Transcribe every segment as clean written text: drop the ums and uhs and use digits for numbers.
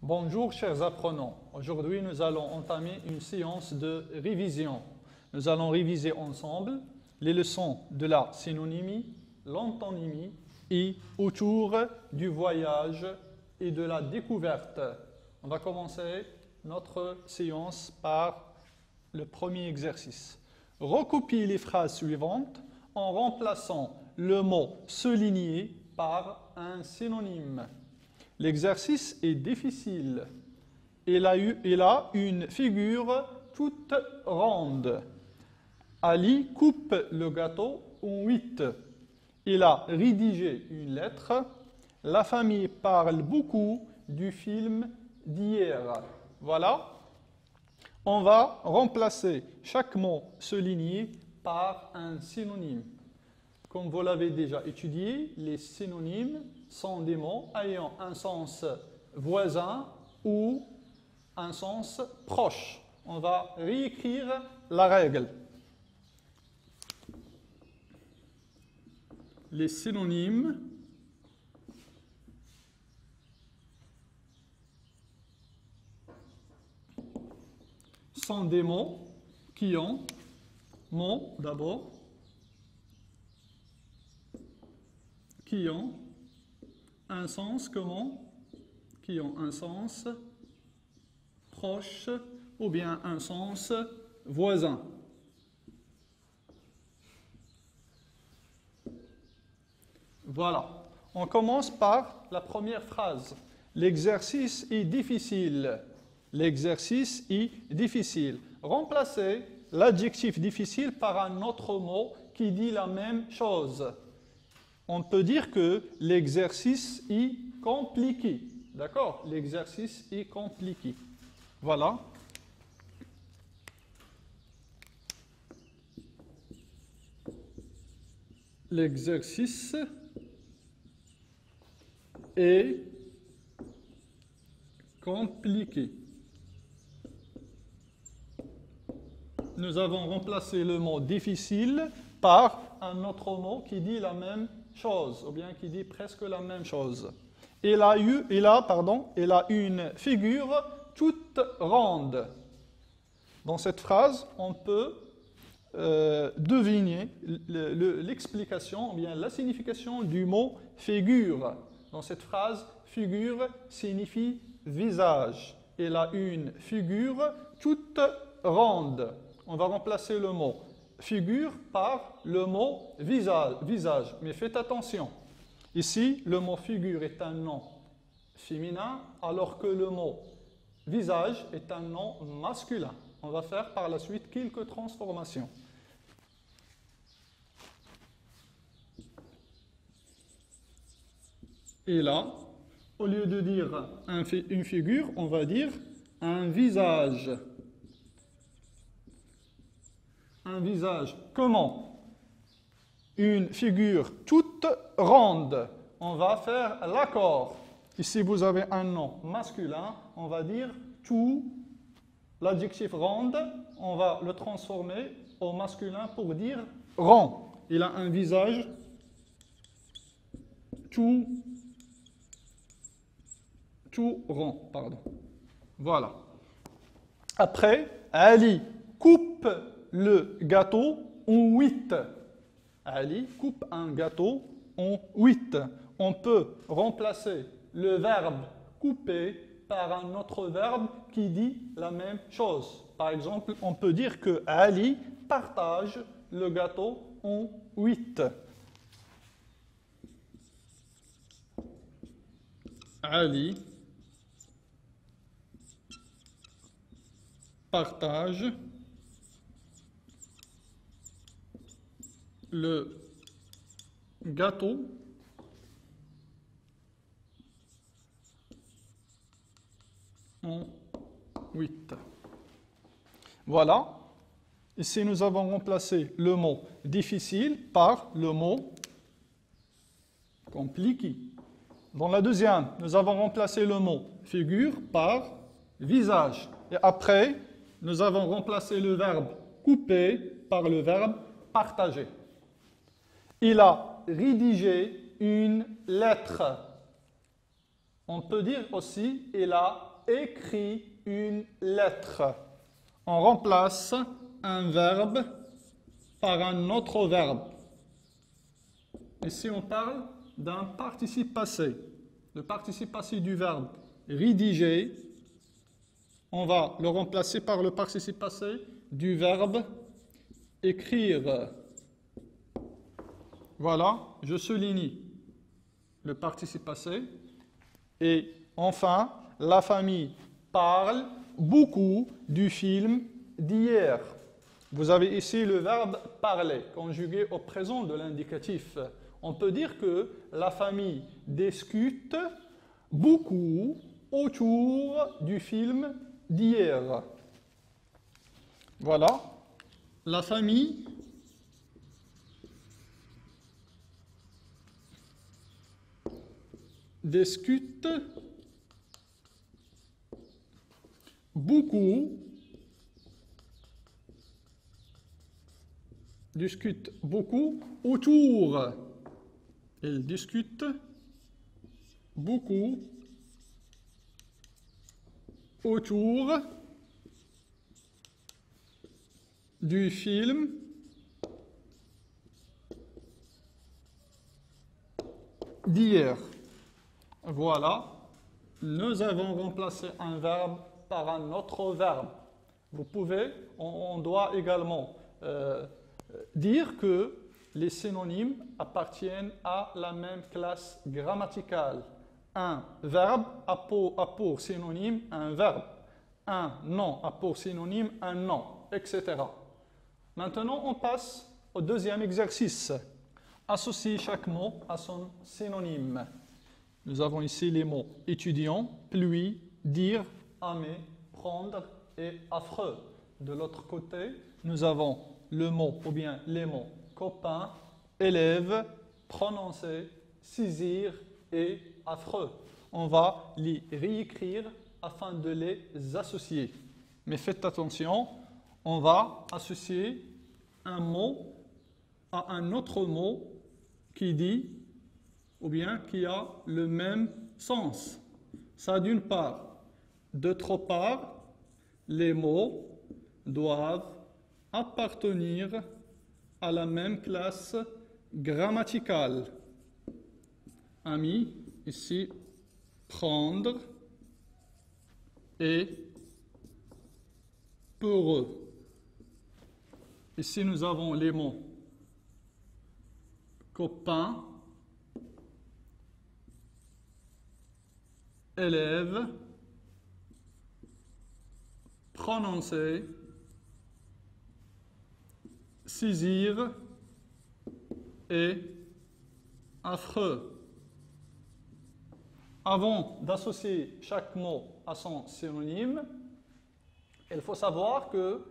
Bonjour chers apprenants, aujourd'hui nous allons entamer une séance de révision. Nous allons réviser ensemble les leçons de la synonymie, l'antonymie et autour du voyage et de la découverte. On va commencer notre séance par le premier exercice. Recopiez les phrases suivantes en remplaçant le mot souligné par un synonyme. L'exercice est difficile. Il a une figure toute ronde. Ali coupe le gâteau en 8. Il a rédigé une lettre. La famille parle beaucoup du film d'hier. Voilà. On va remplacer chaque mot souligné par un synonyme. Comme vous l'avez déjà étudié, les synonymes sont des mots ayant un sens voisin ou un sens proche. On va réécrire la règle. Les synonymes sont des mots qui ont, mots d'abord, qui ont un sens comment? Qui ont un sens proche ou bien un sens voisin. Voilà. On commence par la première phrase. L'exercice est difficile. L'exercice est difficile. Remplacez l'adjectif difficile par un autre mot qui dit la même chose. On peut dire que l'exercice est compliqué. D'accord? L'exercice est compliqué. Voilà. L'exercice est compliqué. Nous avons remplacé le mot difficile par un autre mot qui dit la même chose, ou bien qui dit presque la même chose. Il a une figure toute ronde. Dans cette phrase, on peut deviner l'explication, ou bien la signification du mot figure. Dans cette phrase, figure signifie visage. Il a une figure toute ronde. On va remplacer le mot figure par le mot visage. Mais faites attention. Ici, le mot figure est un nom féminin, alors que le mot visage est un nom masculin. On va faire par la suite quelques transformations. Et là, au lieu de dire une figure, on va dire un visage. Un visage. Comment? Une figure toute ronde. On va faire l'accord. Ici, vous avez un nom masculin. On va dire tout. L'adjectif ronde, on va le transformer au masculin pour dire rond. Il a un visage tout rond. Pardon. Voilà. Après, Ali coupe le gâteau en 8. Ali coupe un gâteau en 8. On peut remplacer le verbe couper par un autre verbe qui dit la même chose. Par exemple, on peut dire que Ali partage le gâteau en 8. Ali partage le gâteau en 8. Voilà. Ici, nous avons remplacé le mot difficile par le mot compliqué. Dans la deuxième, nous avons remplacé le mot figure par visage. Et après, nous avons remplacé le verbe couper par le verbe partager. Il a rédigé une lettre. On peut dire aussi il a écrit une lettre. On remplace un verbe par un autre verbe. Ici, on parle d'un participe passé. Le participe passé du verbe rédiger, on va le remplacer par le participe passé du verbe écrire. Voilà, je souligne le participe passé. Et enfin, la famille parle beaucoup du film d'hier. Vous avez ici le verbe parler, conjugué au présent de l'indicatif. On peut dire que la famille discute beaucoup autour du film d'hier. Voilà, la famille discute beaucoup autour. Il discute beaucoup autour du film d'hier. Voilà, nous avons remplacé un verbe par un autre verbe. Vous pouvez, on doit également dire que les synonymes appartiennent à la même classe grammaticale. Un verbe a pour synonyme un verbe. Un nom a pour synonyme un nom, etc. Maintenant, on passe au deuxième exercice. Associer chaque mot à son synonyme. Nous avons ici les mots étudiant, pluie, dire, aimer, prendre et affreux. De l'autre côté, nous avons le mot ou bien les mots copain, élève, prononcer, saisir et affreux. On va les réécrire afin de les associer. Mais faites attention, on va associer un mot à un autre mot qui dit ou bien qui a le même sens. Ça d'une part. D'autre part, les mots doivent appartenir à la même classe grammaticale. Ami, ici, prendre et peureux. Ici, nous avons les mots copain, élève, prononcer, saisir et affreux. Avant d'associer chaque mot à son synonyme, il faut savoir que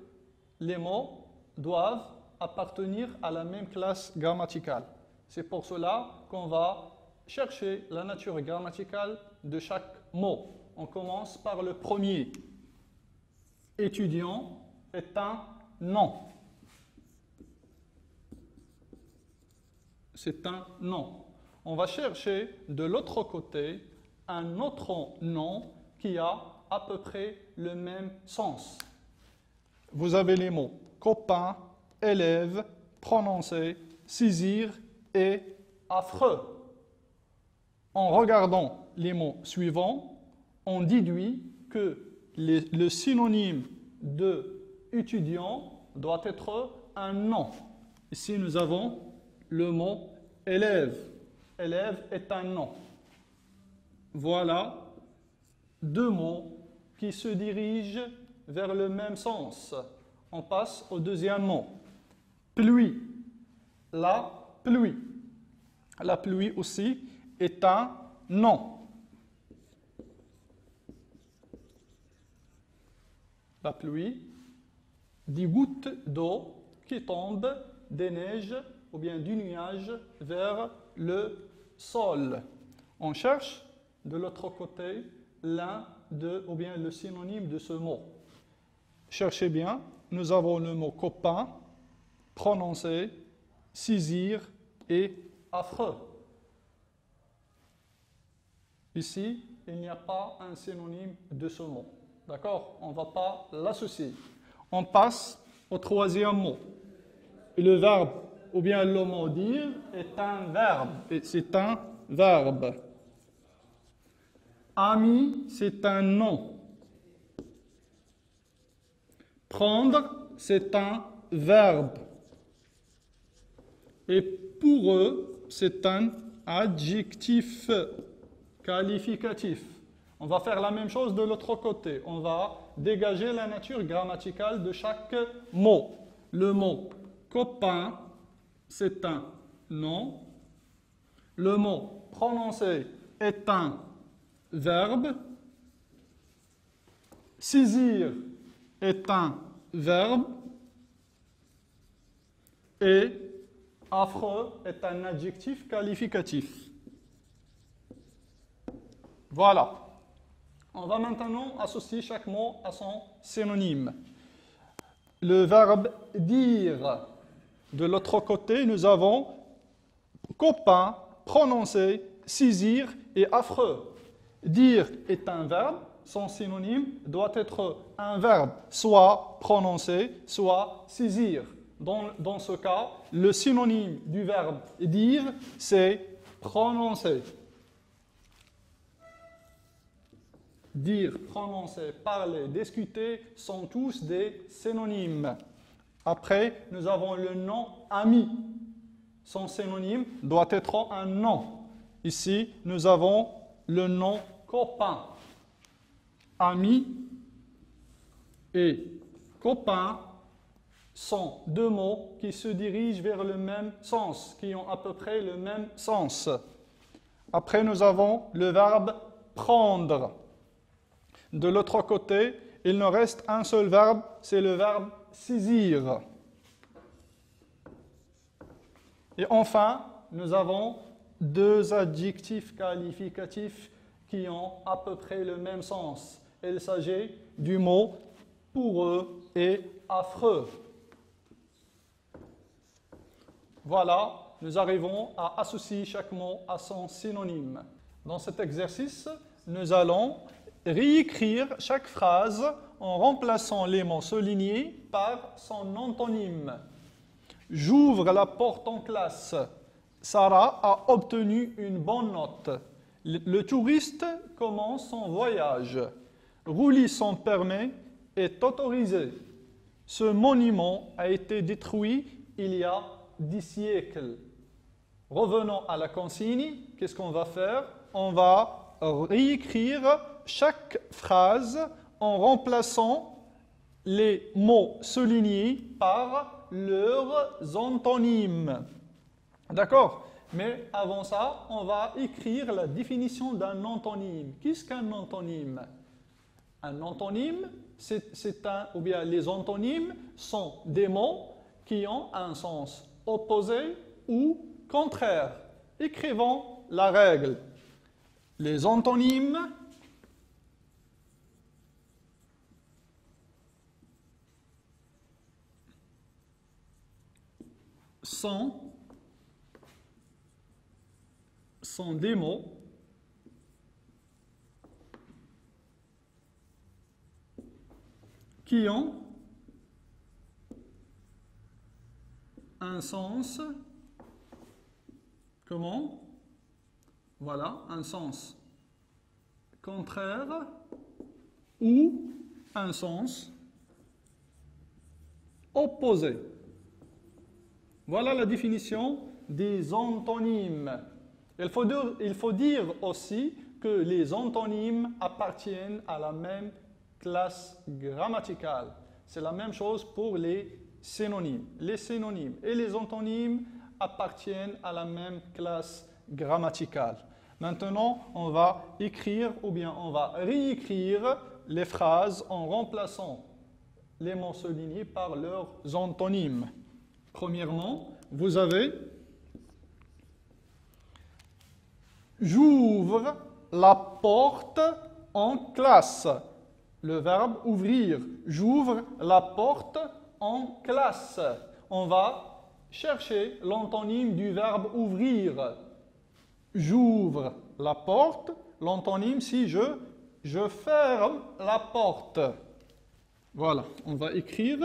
les mots doivent appartenir à la même classe grammaticale. C'est pour cela qu'on va chercher la nature grammaticale de chaque mot. On commence par le premier. Étudiant est un nom. C'est un nom. On va chercher de l'autre côté un autre nom qui a à peu près le même sens. Vous avez les mots copain, élève, prononcer, saisir et affreux. En regardant les mots suivants, on déduit que le synonyme de étudiant doit être un nom. Ici, nous avons le mot élève. Élève est un nom. Voilà deux mots qui se dirigent vers le même sens. On passe au deuxième mot. Pluie. La pluie. La pluie aussi est un nom. La pluie, des gouttes d'eau qui tombent des neiges ou bien du nuage vers le sol. On cherche de l'autre côté l'un de ou bien le synonyme de ce mot. Cherchez bien, nous avons le mot copain, prononcer, saisir et affreux. Ici, il n'y a pas un synonyme de ce mot. D'accord? On ne va pas l'associer. On passe au troisième mot. Le verbe, ou bien le mot dire, est un verbe. C'est un verbe. Ami, c'est un nom. Prendre, c'est un verbe. Et pour eux, c'est un adjectif qualificatif. On va faire la même chose de l'autre côté. On va dégager la nature grammaticale de chaque mot. Le mot copain, c'est un nom. Le mot prononcer est un verbe. Saisir est un verbe. Et affreux est un adjectif qualificatif. Voilà. On va maintenant associer chaque mot à son synonyme. Le verbe dire. De l'autre côté, nous avons copain, prononcer, saisir et affreux. Dire est un verbe, son synonyme doit être un verbe, soit prononcer, soit saisir. Dans ce cas, le synonyme du verbe dire, c'est prononcer. Dire, prononcer, parler, discuter sont tous des synonymes. Après, nous avons le nom ami. Son synonyme doit être un nom. Ici, nous avons le nom copain. Ami et copain sont deux mots qui se dirigent vers le même sens, qui ont à peu près le même sens. Après, nous avons le verbe prendre. De l'autre côté, il nous reste un seul verbe, c'est le verbe saisir. Et enfin, nous avons deux adjectifs qualificatifs qui ont à peu près le même sens. Il s'agit du mot pourreux et affreux. Voilà, nous arrivons à associer chaque mot à son synonyme. Dans cet exercice, nous allons réécrire chaque phrase en remplaçant les mots soulignés par son antonyme. J'ouvre la porte en classe. Sarah a obtenu une bonne note. Le touriste commence son voyage. Rouler sans permis est autorisé. Ce monument a été détruit il y a 10 siècles. Revenons à la consigne. Qu'est-ce qu'on va faire? On va réécrire chaque phrase en remplaçant les mots soulignés par leurs antonymes. D'accord? Mais avant ça, on va écrire la définition d'un antonyme. Qu'est-ce qu'un antonyme? Un antonyme, ou bien les antonymes sont des mots qui ont un sens opposé ou contraire. Écrivons la règle. Les antonymes sont des mots qui ont un sens, comment? Voilà, un sens contraire ou un sens opposé. Voilà la définition des antonymes. Il faut dire aussi que les antonymes appartiennent à la même classe grammaticale. C'est la même chose pour les synonymes. Les synonymes et les antonymes appartiennent à la même classe grammaticale. Maintenant, on va écrire ou bien on va réécrire les phrases en remplaçant les mots soulignés par leurs antonymes. Premièrement, vous avez « J'ouvre la porte en classe ». Le verbe « ouvrir ». J'ouvre la porte en classe. On va chercher l'antonyme du verbe « ouvrir ». J'ouvre la porte, l'antonyme si je ferme la porte. Voilà, on va écrire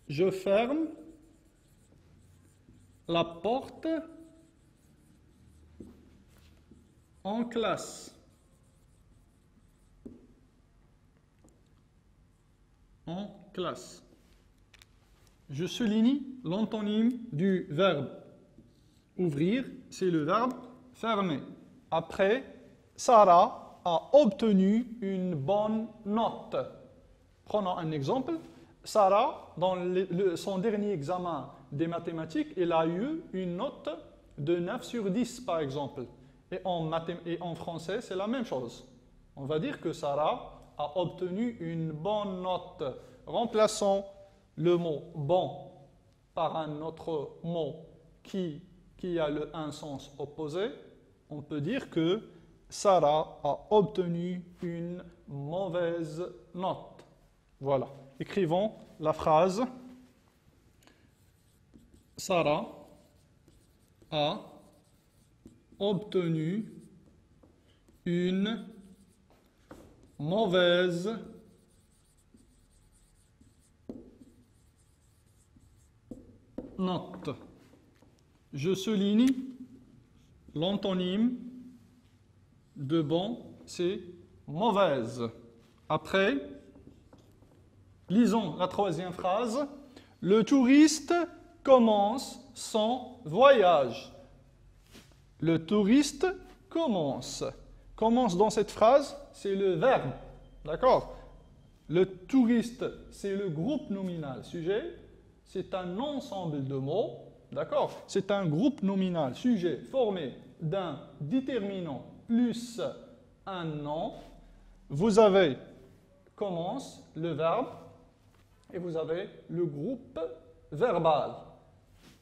je ferme la porte en classe. En classe. Je souligne l'antonyme du verbe ouvrir, c'est le verbe fermer. Après, Sarah a obtenu une bonne note. Prenons un exemple. Sarah, dans son dernier examen des mathématiques, elle a eu une note de 9 sur 10, par exemple. Et en français, c'est la même chose. On va dire que Sarah a obtenu une bonne note. Remplaçons le mot « bon » par un autre mot qui a un sens opposé. On peut dire que Sarah a obtenu une mauvaise note. Voilà. Écrivons la phrase. Sarah a obtenu une mauvaise note. Je souligne l'antonyme de bon, c'est mauvaise. Après, lisons la troisième phrase. Le touriste commence son voyage. Le touriste commence. Commence dans cette phrase, c'est le verbe. D'accord? Le touriste, c'est le groupe nominal sujet. C'est un ensemble de mots. D'accord? C'est un groupe nominal sujet formé d'un déterminant plus un nom. Vous avez commence, le verbe, et vous avez le groupe verbal.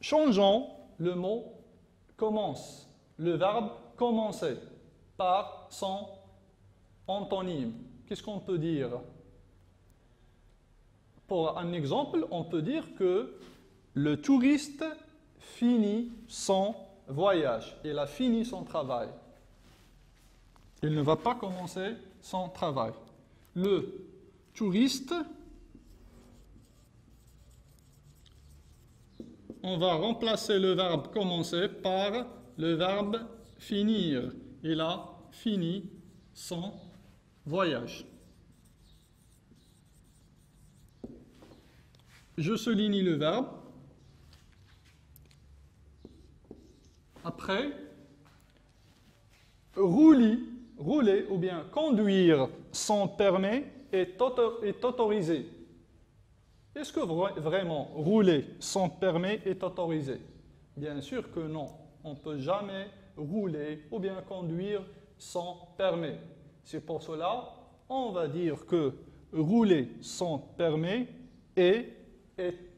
Changeons le mot commence, le verbe commencer, par son antonyme. Qu'est-ce qu'on peut dire? Pour un exemple, on peut dire que le touriste finit son voyage. Il a fini son travail. Il ne va pas commencer son travail. Le touriste, on va remplacer le verbe commencer par le verbe finir. Il a fini son voyage. Je souligne le verbe. Après, rouler ou bien conduire sans permis est autorisé. Est-ce que vraiment rouler sans permis est autorisé? Bien sûr que non. On ne peut jamais rouler ou bien conduire sans permis. C'est pour cela on va dire que rouler sans permis est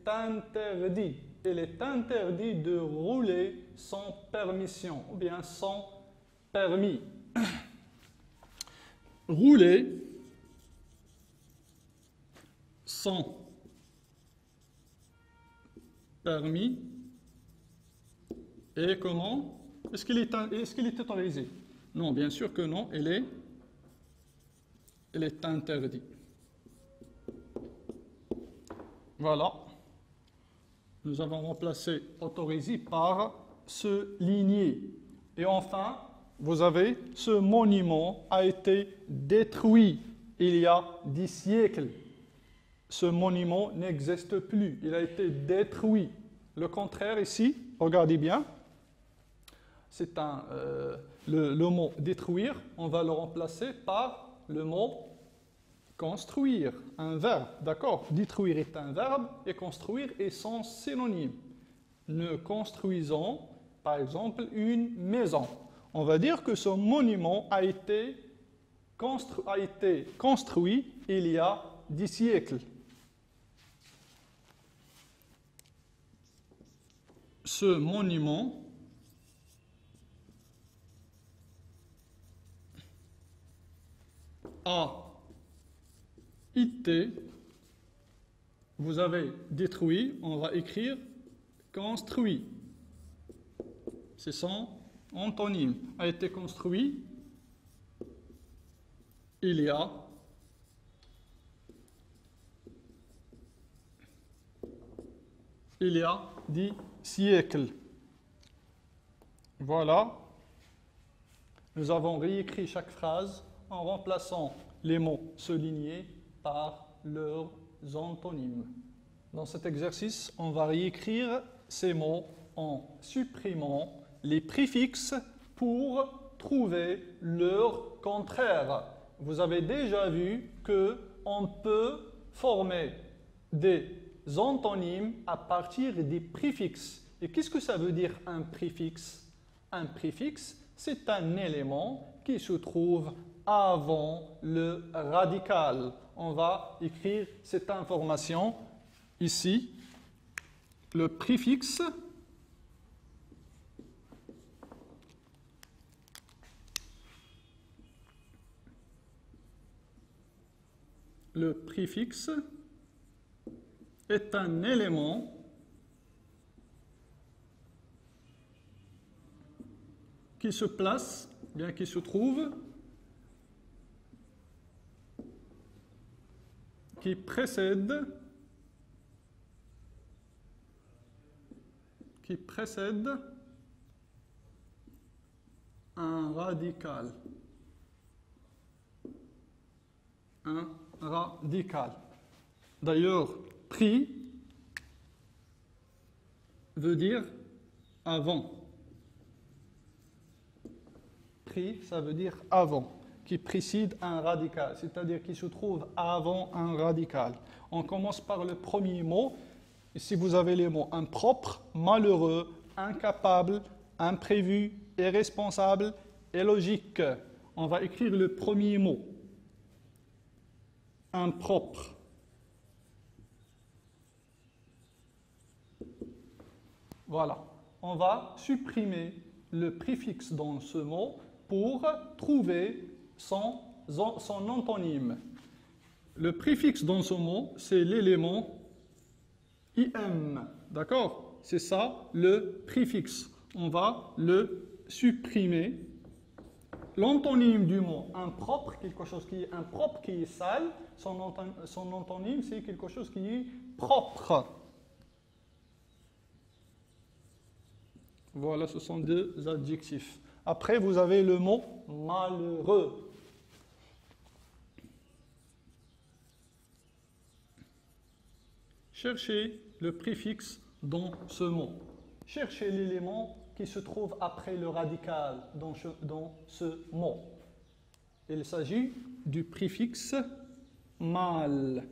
interdit. Il est interdit de rouler sans permission ou bien sans permis. Rouler sans permis et comment? Est-ce qu'il est autorisé? Non, bien sûr que non, il est interdit. Voilà. Nous avons remplacé autorisé par souligné. Et enfin, vous avez ce monument a été détruit il y a 10 siècles. Ce monument n'existe plus. Il a été détruit. Le contraire ici, regardez bien. C'est le mot détruire, on va le remplacer par le mot construire, un verbe, d'accord? Détruire est un verbe et construire est son synonyme. Nous construisons, par exemple, une maison. On va dire que ce monument a été construit il y a 10 siècles. Ce monument a été, vous avez détruit, on va écrire construit. C'est son antonyme. A été construit il y a des siècles. Voilà. Nous avons réécrit chaque phrase en remplaçant les mots soulignés par leurs antonymes. Dans cet exercice, on va réécrire ces mots en supprimant les préfixes pour trouver leur contraire. Vous avez déjà vu qu'on peut former des antonymes à partir des préfixes. Et qu'est-ce que ça veut dire un préfixe? Un préfixe, c'est un élément qui se trouve avant le radical. On va écrire cette information ici. Le préfixe est un élément qui se place, bien qui se trouve, qui précède un radical. Un radical. D'ailleurs, pri veut dire avant. Pri, ça veut dire avant, qui précède un radical, c'est-à-dire qui se trouve avant un radical. On commence par le premier mot. Ici, vous avez les mots impropre, malheureux, incapable, imprévu, irresponsable et logique. On va écrire le premier mot. Impropre. Voilà. On va supprimer le préfixe dans ce mot pour trouver son antonyme. Le préfixe dans ce mot, c'est l'élément IM. D'accord? C'est ça le préfixe. On va le supprimer. L'antonyme du mot impropre, quelque chose qui est impropre, qui est sale, son antonyme, c'est quelque chose qui est propre. Voilà, ce sont deux adjectifs. Après, vous avez le mot malheureux. Cherchez le préfixe dans ce mot. Cherchez l'élément qui se trouve après le radical dans ce mot. Il s'agit du préfixe mal.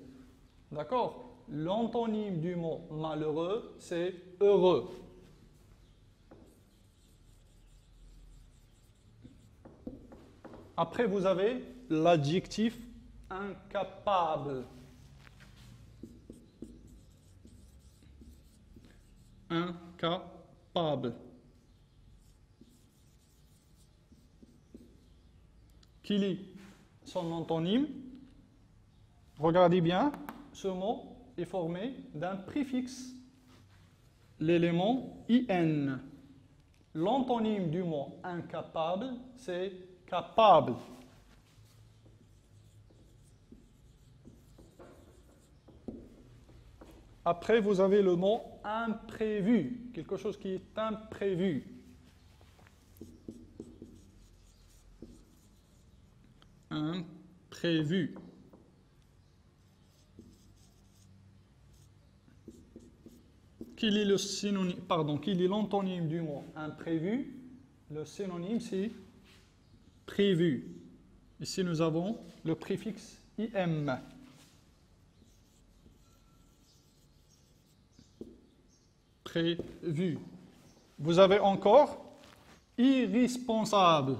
D'accord? L'antonyme du mot malheureux, c'est heureux. Après, vous avez l'adjectif incapable. Incapable. Qu'il est son antonyme. Regardez bien, ce mot est formé d'un préfixe, l'élément IN. L'antonyme du mot incapable, c'est capable. Après, vous avez le mot imprévu, quelque chose qui est imprévu. Imprévu. Quel est le synonyme, quel est l'antonyme du mot imprévu? Le synonyme, c'est prévu. Ici, nous avons le préfixe IM. Prévu. Vous avez encore irresponsable.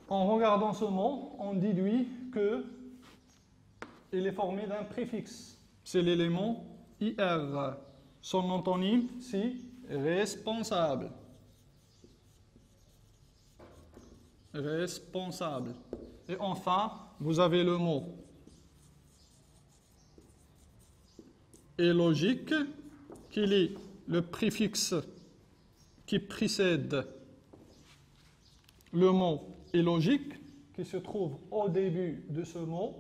En regardant ce mot, on déduit qu'il est formé d'un préfixe. C'est l'élément IR. Son antonyme, c'est responsable. Responsable. Et enfin, vous avez le mot et logique, qu'il est le préfixe qui précède le mot est logique, qui se trouve au début de ce mot,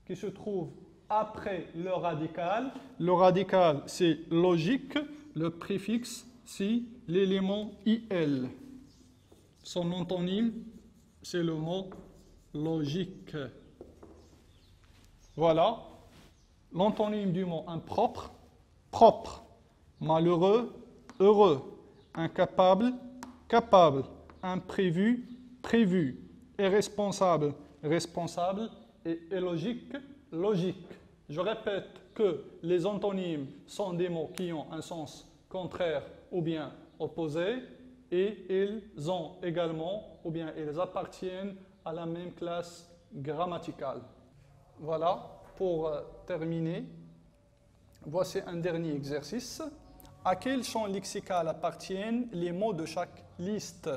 qui se trouve après le radical. Le radical, c'est logique. Le préfixe, c'est l'élément IL. Son antonyme, c'est le mot logique. Voilà. L'antonyme du mot impropre, propre. Malheureux, heureux. Incapable, capable. Imprévu, prévu. Irresponsable, responsable. Et illogique, logique. Je répète que les antonymes sont des mots qui ont un sens contraire ou bien opposé, et ils ont également, ou bien ils appartiennent à la même classe grammaticale. Voilà, pour terminer, voici un dernier exercice. À quel champ lexical appartiennent les mots de chaque liste?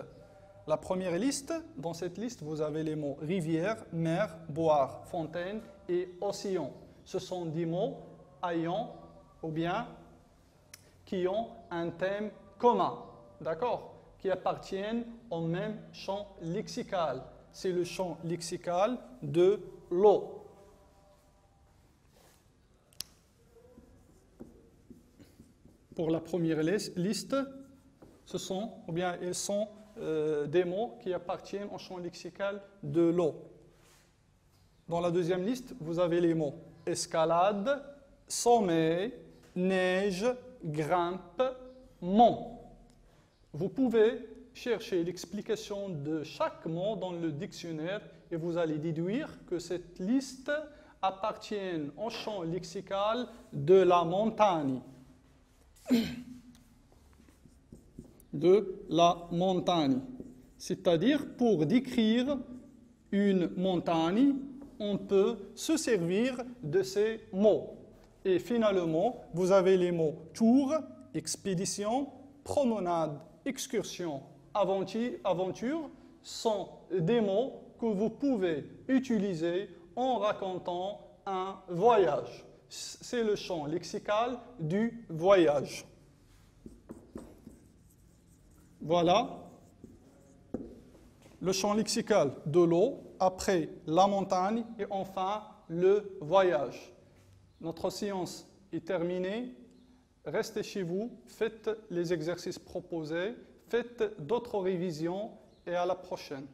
La première liste, dans cette liste, vous avez les mots rivière, mer, boire, fontaine et océan. Ce sont des mots ayant ou bien qui ont un thème commun, d'accord, qui appartiennent au même champ lexical. C'est le champ lexical de l'eau. Pour la première liste, ce sont, ou bien ils sont des mots qui appartiennent au champ lexical de l'eau. Dans la deuxième liste, vous avez les mots escalade, sommet, neige, grimpe, mont. Vous pouvez chercher l'explication de chaque mot dans le dictionnaire et vous allez déduire que cette liste appartient au champ lexical de la montagne. De la montagne. C'est-à-dire, pour décrire une montagne, on peut se servir de ces mots. Et finalement, vous avez les mots tour, expédition, promenade, excursion, aventure, sont des mots que vous pouvez utiliser en racontant un voyage. C'est le champ lexical du voyage. Voilà le champ lexical de l'eau, après la montagne et enfin le voyage. Notre séance est terminée. Restez chez vous, faites les exercices proposés, faites d'autres révisions et à la prochaine.